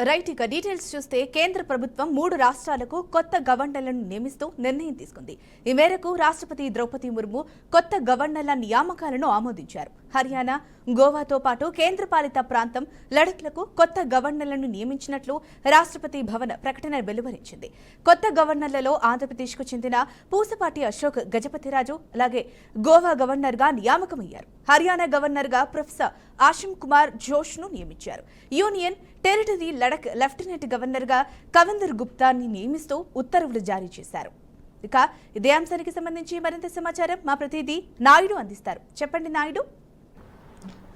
Right ఇక details చూస్తే కేంద్ర ప్రభుత్వం 3 రాష్ట్రాలకు కొత్త గవర్నర్లను నియమిస్తూ నిర్ణయం తీసుకుంది. ఈ మేరకు రాష్ట్రపతి ద్రౌపది ముర్ము కొత్త గవర్నర్ల నియామకాలను ఆమోదించారు. హర్యానా, గోవాతో పాటు కేంద్రపాలిత ప్రాంతం లడఖ్లకు కొత్త గవర్నర్లను నియమించినట్లు రాష్ట్రపతి భవన్ ప్రకటన వెలువరించింది. కొత్త గవర్నర్లలో ఆంధ్రప్రదేశ్కు చెందిన పూసపాటి అశోక్ గజపతిరాజు అలాగే గోవా గవర్నర్గా నియామకమయ్యారు. హర్యానా గవర్నర్గా ప్రొఫెసర్ ఆశిమ్ కుమార్ జోష్ను నియమించారు. యూనియన్ టెరిటరీ లడఖ్ లెఫ్టినెంట్ గవర్నర్గా కవిందర్ గుప్తాని నియమిస్తూ ఉత్తర్వులు జారీ చేశారు. ఇక ఇదే అంశానికి సంబంధించి మరింత సమాచారం మా ప్రతినిధి నాయుడు అందిస్తారు. చెప్పండి నాయుడు.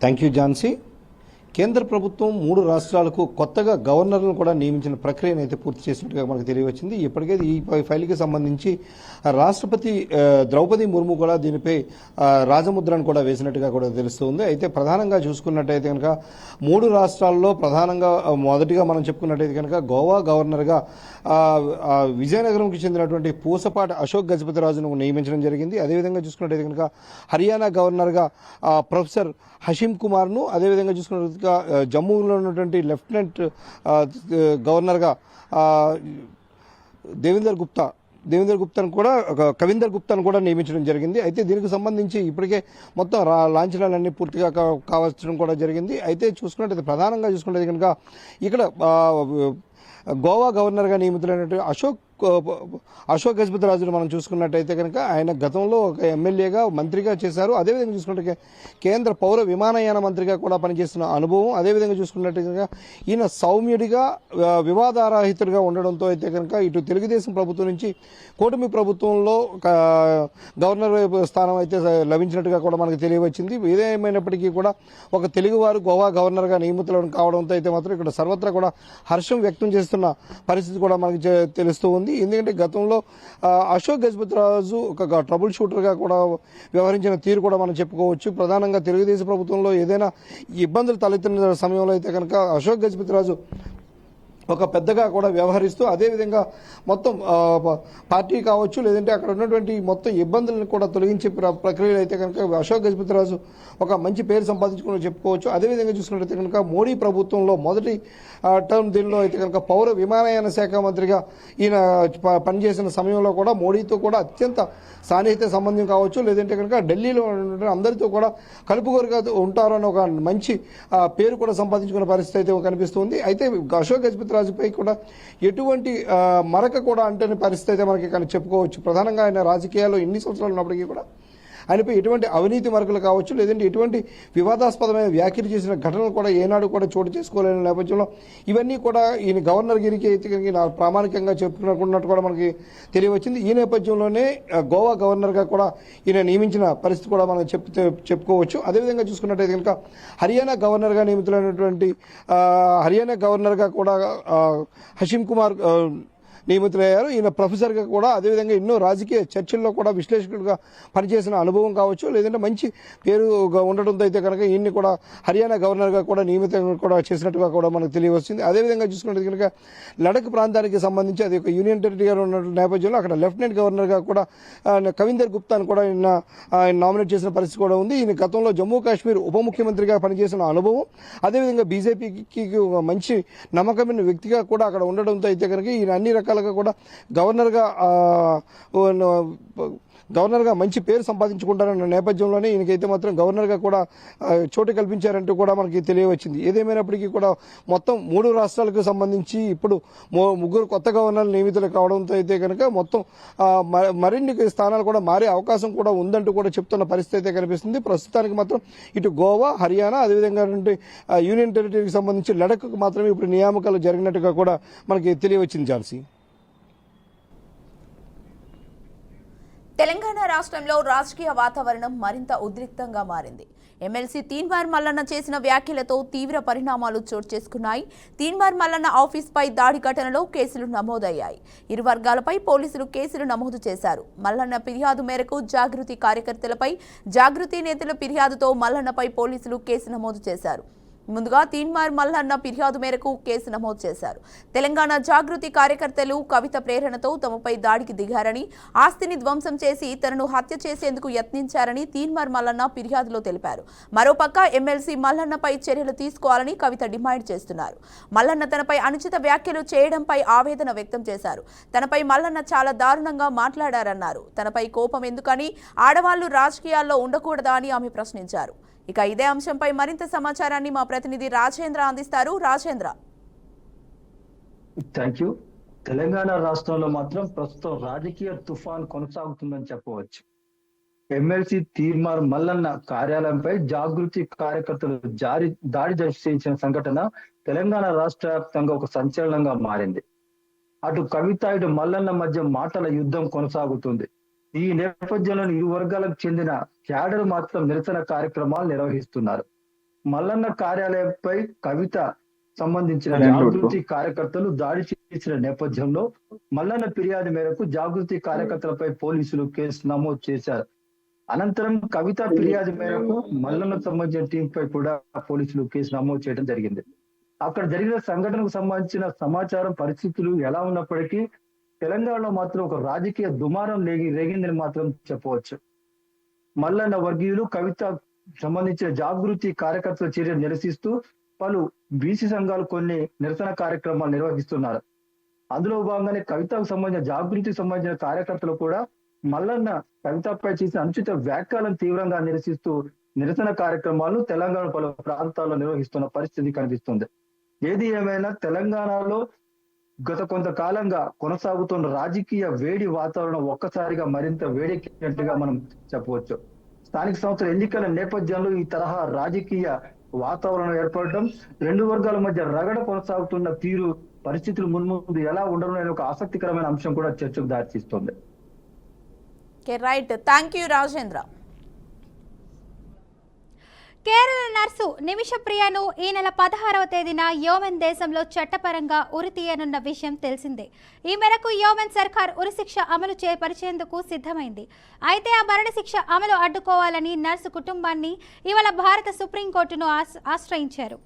Thank you Jhansi. కేంద్ర ప్రభుత్వం 3 రాష్ట్రాలకు కొత్తగా గవర్నర్లను కూడా నియమించిన ప్రక్రియను అయితే పూర్తి చేసినట్టుగా మనకు తెలియవచ్చింది. ఇప్పటికే ఈ ఫైల్కి సంబంధించి రాష్ట్రపతి ద్రౌపది ముర్ము కూడా దీనిపై రాజముద్రను కూడా వేసినట్టుగా కూడా తెలుస్తుంది. అయితే ప్రధానంగా చూసుకున్నట్టయితే కనుక 3 రాష్ట్రాల్లో ప్రధానంగా మొదటిగా మనం చెప్పుకున్నట్టయితే కనుక గోవా గవర్నర్గా విజయనగరంకి చెందినటువంటి పూసపాటి అశోక్ గజపతిరాజును నియమించడం జరిగింది. అదేవిధంగా చూసుకున్నట్టయితే కనుక హర్యానా గవర్నర్గా ప్రొఫెసర్ హషీమ్ కుమార్ను, అదేవిధంగా చూసుకున్నట్టు జమ్మూలో ఉన్నటువంటి లెఫ్టినెంట్ గవర్నర్గా కవిందర్ గుప్తాను కూడా నియమించడం జరిగింది. అయితే దీనికి సంబంధించి ఇప్పటికే మొత్తం లాంఛనాలన్నీ పూర్తిగా కావచ్చడం కూడా జరిగింది. అయితే చూసుకున్నట్టయితే ప్రధానంగా చూసుకున్నట్టు కనుక ఇక్కడ గోవా గవర్నర్గా నియమితులైనటువంటి అశోక్ గజపతిరాజును మనం చూసుకున్నట్టయితే కనుక ఆయన గతంలో ఒక ఎమ్మెల్యేగా మంత్రిగా చేశారు. అదేవిధంగా చూసుకుంటే కేంద్ర పౌర విమానయాన మంత్రిగా కూడా పనిచేస్తున్న అనుభవం. అదేవిధంగా చూసుకున్నట్టయితే కనుక ఈయన సౌమ్యుడిగా వివాదారహితుడిగా ఉండడంతో అయితే కనుక ఇటు తెలుగుదేశం ప్రభుత్వం నుంచి కూటమి ప్రభుత్వంలో గవర్నర్ స్థానం అయితే లభించినట్టుగా కూడా మనకు తెలియవచ్చింది. ఏదేమైనప్పటికీ కూడా ఒక తెలుగువారు గోవా గవర్నర్గా నియమితులను కావడంతో అయితే మాత్రం ఇక్కడ సర్వత్రా కూడా హర్షం వ్యక్తం చేస్తున్న పరిస్థితి కూడా మనకు తెలుస్తూ ఉంది. ఎందుకంటే గతంలో అశోక్ గజపతిరాజు ఒక ట్రబుల్ షూటర్గా కూడా వ్యవహరించిన తీరు కూడా మనం చెప్పుకోవచ్చు. ప్రధానంగా తెలుగుదేశం ప్రభుత్వంలో ఏదైనా ఇబ్బందులు తలెత్తిన సమయంలో అయితే కనుక అశోక్ గజపతిరాజు ఒక పెద్దగా కూడా వ్యవహరిస్తూ అదేవిధంగా మొత్తం పార్టీ కావచ్చు లేదంటే అక్కడ ఉన్నటువంటి మొత్తం ఇబ్బందులను కూడా తొలగించే ప్రక్రియలు అయితే కనుక అశోక్ గజపతిరాజు ఒక మంచి పేరు సంపాదించుకుని చెప్పుకోవచ్చు. అదేవిధంగా చూసుకున్నట్లయితే కనుక మోడీ ప్రభుత్వంలో మొదటి టర్మ్ దీనిలో అయితే కనుక పౌర విమానయాన శాఖ మంత్రిగా ఈయన పనిచేసిన సమయంలో కూడా మోడీతో కూడా అత్యంత సాన్నిహిత సంబంధం కావచ్చు లేదంటే కనుక ఢిల్లీలో అందరితో కూడా కలుపుగోరుగా ఉంటారు అని ఒక మంచి పేరు కూడా సంపాదించుకున్న పరిస్థితి అయితే కనిపిస్తుంది. అయితే అశోక్ గజపతిరాజుపై కూడా ఎటువంటి మరక కూడా అంటని పరిస్థితి అయితే మనకి కానీ చెప్పుకోవచ్చు. ప్రధానంగా ఆయన రాజకీయాల్లో ఎన్ని సంవత్సరాలు ఉన్నప్పటికీ కూడా ఆయనపై ఎటువంటి అవినీతి మరకలు కావచ్చు లేదంటే ఎటువంటి వివాదాస్పదమైన వ్యాఖ్యలు చేసిన ఘటనలు కూడా ఏనాడు కూడా చోటు చేసుకోలేని నేపథ్యంలో ఇవన్నీ కూడా ఈయన గవర్నర్ గిరికి అయితే ప్రామాణికంగా చెప్పుకున్నట్టు కూడా మనకి తెలియవచ్చింది. ఈ నేపథ్యంలోనే గోవా గవర్నర్గా కూడా ఈయన నియమించిన పరిస్థితి కూడా మనం చెప్పుకోవచ్చు. అదేవిధంగా చూసుకున్నట్టయితే కనుక హర్యానా గవర్నర్గా నియమితులైనటువంటి హర్యానా గవర్నర్గా కూడా హషీమ్ కుమార్ నియమితులయ్యారు. ఈయన ప్రొఫెసర్గా కూడా అదేవిధంగా ఎన్నో రాజకీయ చర్చల్లో కూడా విశ్లేషకుడిగా పనిచేసిన అనుభవం కావచ్చు లేదంటే మంచి పేరుగా ఉండడంతో అయితే కనుక ఈయన్ని కూడా హర్యానా గవర్నర్గా కూడా నియమితం కూడా చేసినట్టుగా కూడా మనకు తెలియవచ్చింది. అదేవిధంగా చూసుకున్నట్టు కనుక లడఖ్ ప్రాంతానికి సంబంధించి అది ఒక యూనియన్ టెరిటరీగా ఉన్న నేపథ్యంలో అక్కడ లెఫ్టినెంట్ గవర్నర్గా కూడా కవిందర్ గుప్తాను కూడా ఆయన నామినేట్ చేసిన పరిస్థితి కూడా ఉంది. ఈయన గతంలో జమ్మూ కాశ్మీర్ ఉప ముఖ్యమంత్రిగా పనిచేసిన అనుభవం అదేవిధంగా బీజేపీకి మంచి నమ్మకమైన వ్యక్తిగా కూడా అక్కడ ఉండడంతో అయితే కనుక ఈయన అన్ని రకాలుగా కూడా గవర్నర్గా మంచి పేరు సంపాదించుకుంటారన్న నేపథ్యంలోనే ఈయనకైతే మాత్రం గవర్నర్గా కూడా చోటు కల్పించారంటూ కూడా మనకి తెలియవచ్చింది. ఏదేమైనప్పటికీ కూడా మొత్తం 3 రాష్ట్రాలకు సంబంధించి ఇప్పుడు 3 కొత్త గవర్నర్లు నియమితులు కావడంతో అయితే కనుక మొత్తం మరిన్ని స్థానాలు కూడా మారే అవకాశం కూడా ఉందంటూ కూడా చెప్తున్న పరిస్థితి అయితే కనిపిస్తుంది. ప్రస్తుతానికి మాత్రం ఇటు గోవా, హర్యానా అదేవిధంగా యూనియన్ టెరిటరీకి సంబంధించి లడఖ్కు మాత్రమే ఇప్పుడు నియామకాలు జరిగినట్టుగా కూడా మనకి తెలియవచ్చింది. ఝాన్సీ. తెలంగాణ రాష్ట్రంలో రాజకీయ వాతావరణం మరింత ఉద్రిక్తంగా మారింది. ఎమ్మెల్సీ తీన్మార్ మల్లన్న చేసిన వ్యాఖ్యలతో తీవ్ర పరిణామాలు చోటు చేసుకున్నాయి. తీన్మార్ మల్లన్న ఆఫీస్పై దాడి ఘటనలో కేసులు నమోదయ్యాయి. ఇరు వర్గాలపై పోలీసులు కేసులు నమోదు చేశారు. మల్లన్న ఫిర్యాదు మేరకు జాగృతి కార్యకర్తలపై, జాగృతి నేతల ఫిర్యాదుతో మల్లన్నపై పోలీసులు కేసు నమోదు చేశారు. ముందుగా తీన్మార్ మల్లన్న ఫిర్యాదు మేరకు కేసు నమోదు చేశారు. తెలంగాణ జాగృతి కార్యకర్తలు కవిత ప్రేరణతో తమపై దాడికి దిగారని, ఆస్తిని ధ్వంసం చేసి తనను హత్య చేసేందుకు యత్నించారని తీన్మార్ మల్లన్న ఫిర్యాదులో తెలిపారు. మరోపక్క ఎమ్మెల్సీ మల్లన్నపై చర్యలు తీసుకోవాలని కవిత డిమాండ్ చేస్తున్నారు. మల్లన్న తనపై అనుచిత వ్యాఖ్యలు చేయడంపై ఆవేదన వ్యక్తం చేశారు. తనపై మల్లన్న చాలా దారుణంగా మాట్లాడారన్నారు. తనపై కోపం ఎందుకని, ఆడవాళ్లు రాజకీయాల్లో ఉండకూడదా అని ఆమె ప్రశ్నించారు. ఇక ఇదే అంశంపై మరింత సమాచారాన్ని మా ప్రతినిధి రాజేంద్ర అందిస్తారు. రాజేంద్ర. Thank you. తెలంగాణ రాష్ట్రంలో మాత్రం ప్రస్తుతం రాజకీయ తుఫాన్ కొనసాగుతుందని చెప్పవచ్చు. ఎమ్మెల్సీ తీర్మార్ మల్లన్న కార్యాలయంపై జాగృతి కార్యకర్తలు దాడి చేసిన సంఘటన తెలంగాణ రాష్ట్ర వ్యాప్తంగా ఒక సంచలనంగా మారింది. అటు కవిత ఇటు మల్లన్న మధ్య మాటల యుద్ధం కొనసాగుతుంది. ఈ నేపథ్యంలో ఇరు వర్గాలకు చెందిన క్యాడర్ మాత్రం నిరసన కార్యక్రమాలు నిర్వహిస్తున్నారు. మల్లన్న కార్యాలయంపై కవిత సంబంధించిన జాగృతి కార్యకర్తలు దాడి చేసిన నేపథ్యంలో మల్లన్న ఫిర్యాదు మేరకు జాగృతి కార్యకర్తలపై పోలీసులు కేసు నమోదు చేశారు. అనంతరం కవిత ఫిర్యాదు మేరకు మల్లన్నకు సంబంధించిన టీంపై కూడా పోలీసులు కేసు నమోదు చేయడం జరిగింది. అక్కడ జరిగిన సంఘటనకు సంబంధించిన సమాచారం పరిస్థితులు ఎలా ఉన్నప్పటికీ తెలంగాణలో మాత్రం ఒక రాజకీయ దుమారం రేగిందని మాత్రం చెప్పవచ్చు. మల్లన్న వర్గీయులు కవిత సంబంధించిన జాగృతి కార్యకర్తల చర్యలు నిరసిస్తూ పలు బీసీ సంఘాలు కొన్ని నిరసన కార్యక్రమాలు నిర్వహిస్తున్నారు. అందులో భాగంగానే కవితకు సంబంధించిన జాగృతికి సంబంధించిన కార్యకర్తలు కూడా మల్లన్న కవితపై చేసిన అనుచిత వ్యాఖ్యలను తీవ్రంగా నిరసిస్తూ నిరసన కార్యక్రమాలు తెలంగాణ పలు ప్రాంతాల్లో నిర్వహిస్తున్న పరిస్థితి కనిపిస్తుంది. ఏది ఏమైనా తెలంగాణలో గత కొంతకాలంగా కొనసాగుతున్న రాజకీయ వేడి వాతావరణం ఒక్కసారిగా మరింత వేడెక్కినట్టుగా మనం చెప్పవచ్చు. స్థానిక సంస్థల ఎన్నికల నేపథ్యంలో ఈ తరహా రాజకీయ వాతావరణం ఏర్పడడం, రెండు వర్గాల మధ్య రగడ కొనసాగుతున్న తీరు పరిస్థితులు మున్ముందు ఎలా ఉండడం అనే ఒక ఆసక్తికరమైన అంశం కూడా చర్చకు దారితీస్తుంది. Right, thank you Rajendra. Kerala nurse నిమిషప్రియను ఈ నెల 16వ తేదీన యోమెన్ దేశంలో చట్టపరంగా ఉరి తీయనున్న విషయం తెలిసిందే. ఈ మేరకు యోమెన్ సర్కార్ ఉరిశిక్ష అమలు చేపరిచేందుకు సిద్ధమైంది. అయితే ఆ మరణశిక్ష అమలు అడ్డుకోవాలని నర్సు కుటుంబాన్ని ఇవాళ భారత సుప్రీంకోర్టును ఆశ్రయించారు.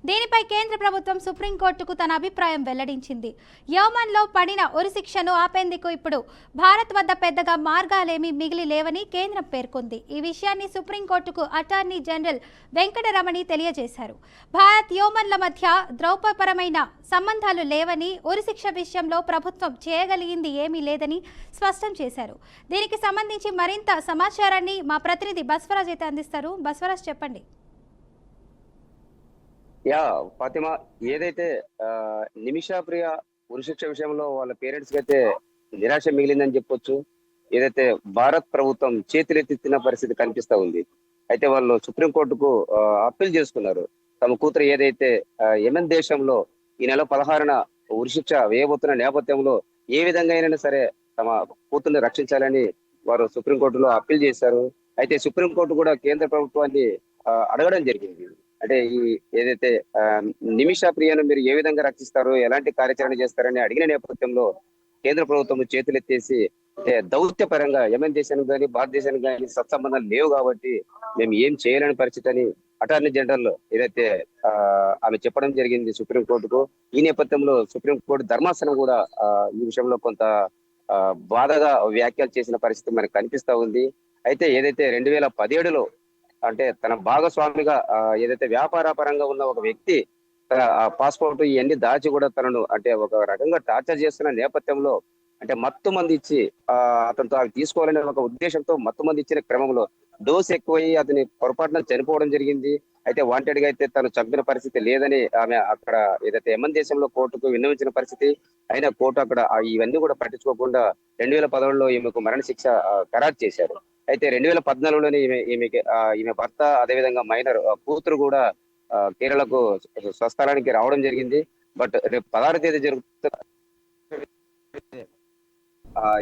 దీనిపై కేంద్ర ప్రభుత్వం సుప్రీంకోర్టుకు తన అభిప్రాయం వెల్లడించింది. యోమన్లో పడిన ఉరిశిక్షను ఆపేందుకు ఇప్పుడు భారత్ వద్ద పెద్దగా మార్గాలేమీ మిగిలి లేవని కేంద్రం పేర్కొంది. ఈ విషయాన్ని సుప్రీంకోర్టుకు అటార్నీ జనరల్ వెంకటరమణి తెలియజేశారు. భారత్ యోమన్ల మధ్య ద్రౌపదపరమైన సంబంధాలు లేవని, ఉరిశిక్ష విషయంలో ప్రభుత్వం చేయగలిగింది ఏమీ లేదని స్పష్టం చేశారు. దీనికి సంబంధించి మరింత సమాచారాన్ని మా ప్రతినిధి బస్వరాజ్ అయితే అందిస్తారు. బస్వరాజ్, చెప్పండి. ఫాతిమా, ఏదైతే నిమిషా ప్రియ ఉరిశిక్ష విషయంలో వాళ్ళ పేరెంట్స్ కి అయితే నిరాశ మిగిలిందని చెప్పొచ్చు. ఏదైతే భారత్ ప్రభుత్వం చేతులెత్తిన పరిస్థితి కనిపిస్తా ఉంది. అయితే వాళ్ళు సుప్రీంకోర్టుకు అప్పీల్ చేసుకున్నారు. తమ కూతురు ఏదైతే యెమెన్ దేశంలో ఈ నెల 16న ఉరిశిక్ష వేయబోతున్న నేపథ్యంలో ఏ విధంగా అయినా సరే తమ కూతుర్ని రక్షించాలని వారు సుప్రీంకోర్టులో అప్పీల్ చేశారు. అయితే సుప్రీంకోర్టు కూడా కేంద్ర ప్రభుత్వాన్ని అడగడం జరిగింది. అంటే ఈ ఏదైతే నిమిషా ప్రియను మీరు ఏ విధంగా రక్షిస్తారు, ఎలాంటి కార్యాచరణ చేస్తారని అడిగిన నేపథ్యంలో కేంద్ర ప్రభుత్వం చేతులెత్తేసి అంటే దౌత్యపరంగా యెమెన్ దేశానికి కానీ భారతదేశానికి కానీ సత్సంబంధాలు లేవు కాబట్టి మేము ఏం చేయలేని పరిస్థితి అని అటార్నీ జనరల్ ఏదైతే ఆమె చెప్పడం జరిగింది సుప్రీంకోర్టుకు. ఈ నేపథ్యంలో సుప్రీంకోర్టు ధర్మాసనం కూడా ఈ విషయంలో కొంత బాధగా వ్యాఖ్యలు చేసిన పరిస్థితి మనకు కనిపిస్తా ఉంది. అయితే ఏదైతే 2017లో అంటే తన భాగస్వామిగా ఏదైతే వ్యాపార పరంగా ఉన్న ఒక వ్యక్తి తన పాస్పోర్ట్ ఇవన్నీ దాచి కూడా తనను అంటే ఒక రకంగా టార్చర్ చేస్తున్న నేపథ్యంలో అంటే మత్తు మంది ఇచ్చి అతనితో అవి తీసుకోవాలనే ఒక ఉద్దేశంతో మత్తు మంది ఇచ్చిన క్రమంలో డోస్ ఎక్కువయ్యి అతని పొరపాటున చనిపోవడం జరిగింది. అయితే వాంటెడ్ గా అయితే తను చంపిన పరిస్థితి లేదని ఆమె అక్కడ ఏదైతే యెమెన్ దేశంలో కోర్టుకు విన్నవించిన పరిస్థితి అయినా కోర్టు అక్కడ ఇవన్నీ కూడా పట్టించుకోకుండా 2017లో ఈమెకు మరణశిక్ష ఖరారు చేశారు. అయితే 2014లోనే ఈమె భర్త అదేవిధంగా మైనర్ కూతురు కూడా కేరళకు స్వస్థలానికి రావడం జరిగింది. బట్ రేపు 16వ తేదీ జరుగుతున్న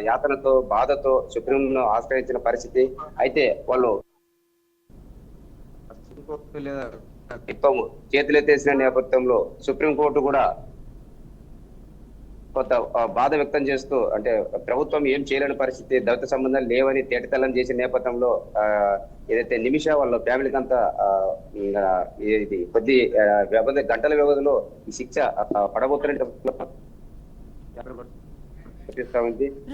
యాతనతో బాధతో సుప్రీంను ఆశ్రయించిన పరిస్థితి. అయితే వాళ్ళు చేతులెత్తేసిన నేపథ్యంలో సుప్రీంకోర్టు కూడా కొంత బాధ వ్యక్తం చేస్తూ, అంటే ప్రభుత్వం ఏం చేయలేని పరిస్థితి, దళిత సంబంధాలు లేవని తేటతెల్లం చేసిన నేపథ్యంలో ఏదైతే నిమిష వాళ్ళ ఫ్యామిలీకి అంతా ఇది కొద్ది వ్యవధి గంటల వ్యవధిలో ఈ శిక్ష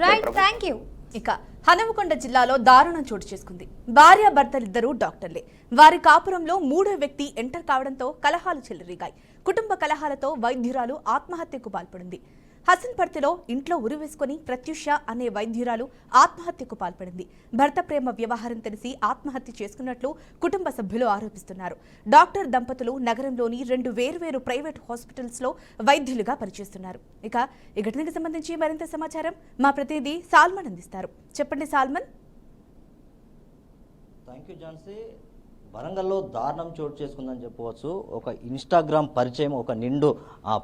రైట్, థ్యాంక్ యూ. ఇక హనుమకొండ జిల్లాలో దారుణం చోటు చేసుకుంది. భార్యాభర్తలిద్దరూ డాక్టర్లే. వారి కాపురంలో మూడో వ్యక్తి ఎంటర్ కావడంతో కలహాలు చెలరేగాయి. కుటుంబ కలహాలతో వైద్యురాలు ఆత్మహత్యకు పాల్పడింది. హసన్పర్తిలో ఇంట్లో ఉరివేసుకుని ప్రత్యూష అనే వైద్యురాలు ఆత్మహత్యకు పాల్పడింది. భర్త ప్రేమ వ్యవహారం తెలిసి ఆత్మహత్య చేసుకున్నట్లు కుటుంబ సభ్యులు ఆరోపిస్తున్నారు. డాక్టర్ దంపతులు నగరంలోని 2 వేర్వేరు ప్రైవేట్ హాస్పిటల్స్ లో వైద్యులుగా పనిచేస్తున్నారు. ఇక ఈ ఘటనకు సంబంధించి మరింత సమాచారం మా ప్రతినిధి సాల్మన్ అందిస్తారు. చెప్పండి సాల్మన్. Thank you Jhansi. వరంగల్లో దారుణం చోటు చేసుకుందని చెప్పవచ్చు. ఒక ఇన్స్టాగ్రామ్ పరిచయం ఒక నిండు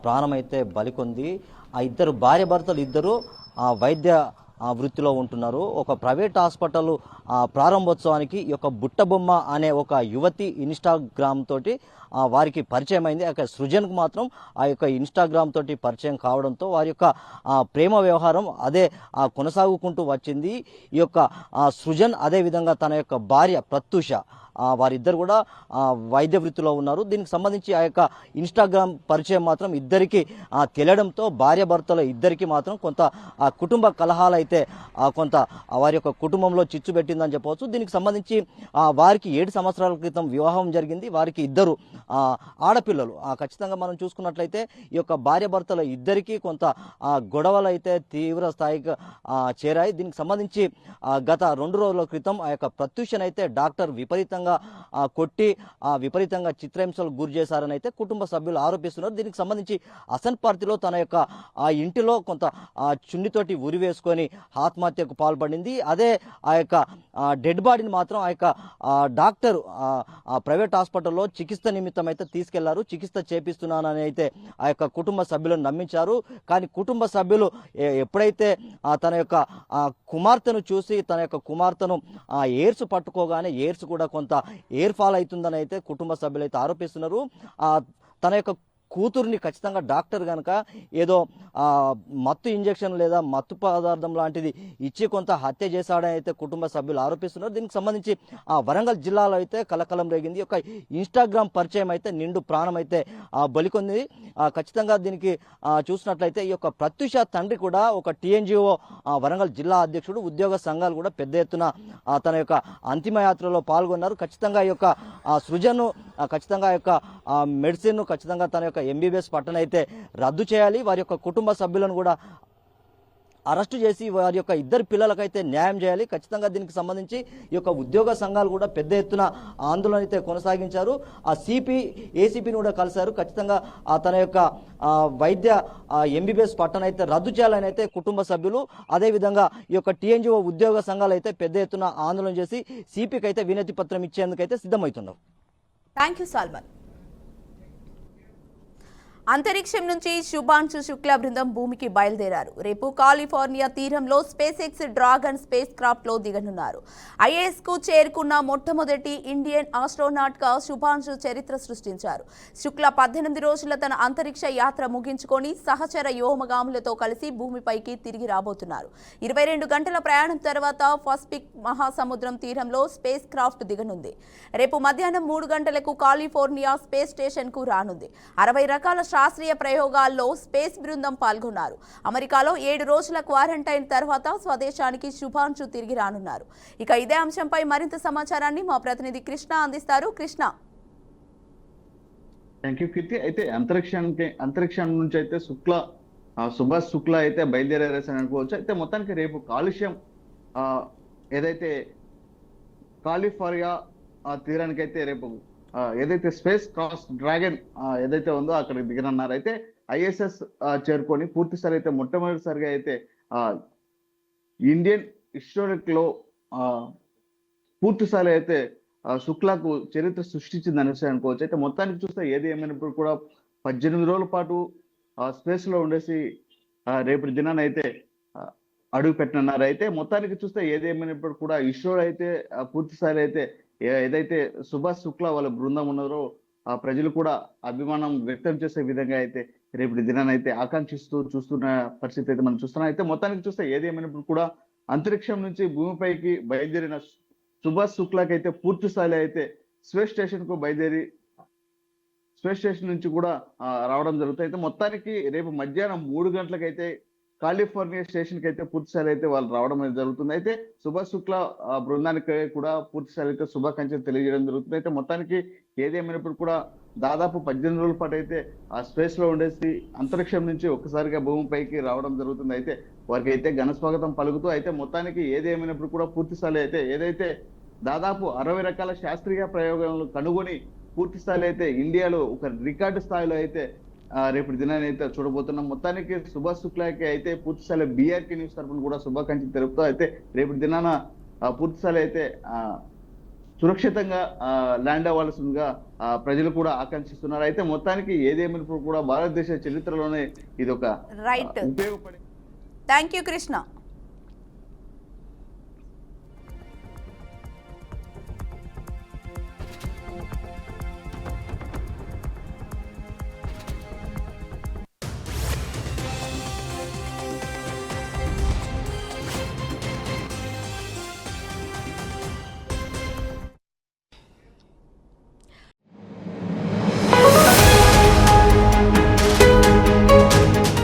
ప్రాణం అయితే బలికొంది. ఆ ఇద్దరు భార్య భర్తలు ఇద్దరు వైద్య వృత్తిలో ఉంటున్నారు. ఒక ప్రైవేట్ హాస్పిటల్ ప్రారంభోత్సవానికి ఈ యొక్క బుట్టబొమ్మ అనే ఒక యువతి ఇన్స్టాగ్రామ్ తోటి వారికి పరిచయం అయింది. ఆ సృజన్కు మాత్రం ఆ యొక్క ఇన్స్టాగ్రామ్ తోటి పరిచయం కావడంతో వారి యొక్క ప్రేమ వ్యవహారం అదే కొనసాగుకుంటూ వచ్చింది. ఈ యొక్క సృజన్ అదేవిధంగా తన యొక్క భార్య ప్రత్యూష వారిద్దరు కూడా వైద్య వృత్తిలో ఉన్నారు. దీనికి సంబంధించి ఆ యొక్క ఇన్స్టాగ్రామ్ పరిచయం మాత్రం ఇద్దరికి తెలియడంతో భార్య భర్తల ఇద్దరికి మాత్రం కొంత కుటుంబ కలహాలు అయితే కొంత వారి యొక్క కుటుంబంలో చిచ్చు పెట్టిందని చెప్పవచ్చు. దీనికి సంబంధించి వారికి 7 సంవత్సరాల క్రితం వివాహం జరిగింది. వారికి ఇద్దరు ఆడపిల్లలు. ఖచ్చితంగా మనం చూసుకున్నట్లయితే ఈ యొక్క భార్య భర్తల ఇద్దరికి కొంత గొడవలు అయితే తీవ్ర స్థాయికి చేరాయి. దీనికి సంబంధించి గత 2 రోజుల క్రితం ఆ యొక్క ప్రత్యూషన్ అయితే డాక్టర్ విపరీతంగా కొట్టి విపరీతంగా చిత్రహింసలకు గురి చేశారని అయితే కుటుంబ సభ్యులు ఆరోపిస్తున్నారు. దీనికి సంబంధించి హసన్పర్తిలో తన యొక్క ఇంటిలో కొంత చున్నితోటి ఉరి వేసుకొని ఆత్మహత్యకు పాల్పడింది. అదే ఆ యొక్క డెడ్ బాడీని మాత్రం ఆ యొక్క డాక్టర్ ప్రైవేట్ హాస్పిటల్లో చికిత్స నిమిత్తం అయితే తీసుకెళ్లారు. చికిత్స చేపిస్తున్నానని అయితే ఆ యొక్క కుటుంబ సభ్యులను నమ్మించారు. కానీ కుటుంబ సభ్యులు ఎప్పుడైతే తన యొక్క కుమార్తెను చూసి తన యొక్క కుమార్తెను ఎయిర్స్ పట్టుకోగానే ఎయిర్స్ కూడా కొంత ఎయిర్ ఫాల్ అవుతుందని అయితే కుటుంబ సభ్యులు అయితే ఆరోపిస్తున్నారు. తన యొక్క కూతుర్ని ఖచ్చితంగా డాక్టర్ కనుక ఏదో మత్తు ఇంజెక్షన్ లేదా మత్తు పదార్థం లాంటిది ఇచ్చి కొంత హత్య చేశాడని అయితే కుటుంబ సభ్యులు ఆరోపిస్తున్నారు. దీనికి సంబంధించి వరంగల్ జిల్లాలో అయితే కలకలం రేగింది. ఒక ఇన్స్టాగ్రామ్ పరిచయం అయితే నిండు ప్రాణం అయితే బలికొంది. ఖచ్చితంగా దీనికి చూసినట్లయితే ఈ యొక్క ప్రత్యూష తండ్రి కూడా ఒక టీఎన్జిఓ వరంగల్ జిల్లా అధ్యక్షుడు, ఉద్యోగ సంఘాలు కూడా పెద్ద ఎత్తున తన యొక్క అంతిమయాత్రలో పాల్గొన్నారు. ఖచ్చితంగా ఈ యొక్క సృజను ఖచ్చితంగా యొక్క మెడిసిన్ ఖచ్చితంగా తన యొక్క ఎంబీబీఎస్ పట్టణ అయితే రద్దు చేయాలి. వారి యొక్క కుటుంబ సభ్యులను కూడా అరెస్టు చేసి వారి యొక్క ఇద్దరు పిల్లలకైతే న్యాయం చేయాలి. ఖచ్చితంగా దీనికి సంబంధించి ఈ యొక్క ఉద్యోగ సంఘాలు కూడా పెద్ద ఎత్తున ఆందోళన అయితే కొనసాగించారు. ఏసీపీని కూడా కలిశారు. ఖచ్చితంగా తన యొక్క వైద్య ఎంబీబీఎస్ పట్టణ అయితే రద్దు చేయాలని అయితే కుటుంబ సభ్యులు, అదేవిధంగా ఈ యొక్క టీఎన్జిఓ ఉద్యోగ సంఘాలు అయితే పెద్ద ఎత్తున ఆందోళన చేసి సిపికి అయితే వినతి పత్రం ఇచ్చేందుకైతే సిద్ధమవుతున్నారు. Thank you Salman. అంతరిక్షం నుంచి శుభాంశు శుక్ల బృందం భూమికి బయలుదేరారు. రేపు కాలిఫోర్నియా తీరంలో space X dragon space craft లో దిగనున్నారు. ఐఎస్ కు చేరుకున్న మొట్టమొదటి ఇండియన్ ఆస్ట్రోనాట్ గా శుభాంశు చరిత్ర సృష్టించారు. శుక్ల 18 రోజుల తన అంతరిక్ష యాత్ర ముగించుకొని సహచర వ్యోమగాములతో కలిసి భూమిపైకి తిరిగి రాబోతున్నారు. 22 గంటల ప్రయాణం తర్వాత పసిఫిక్ మహాసముద్రం తీరంలో స్పేస్ క్రాఫ్ట్ దిగనుంది. రేపు మధ్యాహ్నం 3 గంటలకు కాలిఫోర్నియా స్పేస్ స్టేషన్ కు రానుంది. 60 రకాల శాస్త్రీయ ప్రయోగాల్లో స్పేస్ బృందం పాల్గొన్నారు. అమెరికాలో 7 రోజుల క్వారంటైన్ తర్వాత స్వదేశానికి శుభాంశు తిరిగి రానున్నారు. ఇక ఇదే అంశంపై మరింత సమాచారాన్ని మా ప్రతినిధి కృష్ణ అందిస్తారు. కృష్ణ. థ్యాంక్ యూ కీర్తి. అయితే అంతరిక్షం నుంచి అయితే సుభాష్ శుక్లా అయితే బయలుదేరేసని అనుకోవచ్చు. అయితే మొత్తానికి రేపు కాలుష్యం ఏదైతే కాలిఫోర్నియా తీరానికి అయితే రేపు ఏదైతే స్పేస్ క్రాస్ డ్రాగన్ ఏదైతే ఉందో అక్కడ దిగనున్నారు. అయితే ఐఎస్ఎస్ చేరుకొని పూర్తిసారి అయితే మొట్టమొదటిసారిగా అయితే ఇండియన్ హిస్టారిక్ లో పూర్తిసారి అయితే శుక్లాకు చరిత్ర సృష్టించింది అనేసి అనుకోవచ్చు. అయితే మొత్తానికి చూస్తే ఏది ఏమైనప్పుడు కూడా 18 రోజుల పాటు స్పేస్ లో ఉండేసి రేపటి దినాన్ని అయితే అడుగు పెట్టనున్నారు. అయితే మొత్తానికి చూస్తే ఏది ఏమైనప్పుడు కూడా ఇస్రో అయితే పూర్తిసారి అయితే ఏదైతే సుభాష్ శుక్లా వాళ్ళ బృందం ఉన్నారో ప్రజలు కూడా అభిమానం వ్యక్తం చేసే విధంగా అయితే రేపటి దినాన్ని అయితే ఆకాంక్షిస్తూ చూస్తున్న పరిస్థితి అయితే మనం చూస్తున్నాం. అయితే మొత్తానికి చూస్తే ఏది ఏమైనప్పుడు కూడా అంతరిక్షం నుంచి భూమిపైకి బయలుదేరిన సుభాష్ శుక్లాకి అయితే పూర్తి స్థాయిలో అయితే స్పేస్ స్టేషన్ కు బయలుదేరి స్పేస్ స్టేషన్ నుంచి కూడా రావడం జరుగుతుంది. అయితే మొత్తానికి రేపు మధ్యాహ్నం 3 గంటలకైతే కాలిఫోర్నియా స్టేషన్ కి అయితే పూర్తి స్థాయిలో అయితే వాళ్ళు రావడం అనేది జరుగుతుంది. అయితే సుభాష్ శుక్లా బృందానికి కూడా పూర్తి స్థాయిలో అయితే శుభాకాంక్షలు తెలియజేయడం జరుగుతుంది. అయితే మొత్తానికి ఏదేమైనప్పుడు కూడా దాదాపు 18 రోజుల పాటు అయితే ఆ స్పేస్ లో ఉండేసి అంతరిక్షం నుంచి ఒక్కసారిగా భూమిపైకి రావడం జరుగుతుంది. అయితే వారికి అయితే ఘన స్వాగతం పలుకుతూ అయితే మొత్తానికి ఏదేమైనప్పుడు కూడా పూర్తి స్థాయిలో అయితే ఏదైతే దాదాపు 60 రకాల శాస్త్రీయ ప్రయోగాలను కనుగొని పూర్తి స్థాయిలో అయితే ఇండియాలో ఒక రికార్డు స్థాయిలో అయితే రేపటి దినాన్ని అయితే చూడబోతున్నాం. మొత్తానికి సుభాష్ శుక్లాకి అయితే పూర్తి స్థాయిలో బీఆర్కే న్యూస్ తరఫున కూడా శుభాకాంక్షలు తెలుపుతూ అయితే రేపటి దినాన పూర్తి స్థాయిలో అయితే సురక్షితంగా ల్యాండ్ అవ్వాల్సిందిగా ప్రజలు కూడా ఆకాంక్షిస్తున్నారు. అయితే మొత్తానికి ఏదేమైనప్పుడు కూడా భారతదేశ చరిత్రలోనే ఇది ఒక రైట్. ఉపయోగపడే థ్యాంక్ యూ కృష్ణ.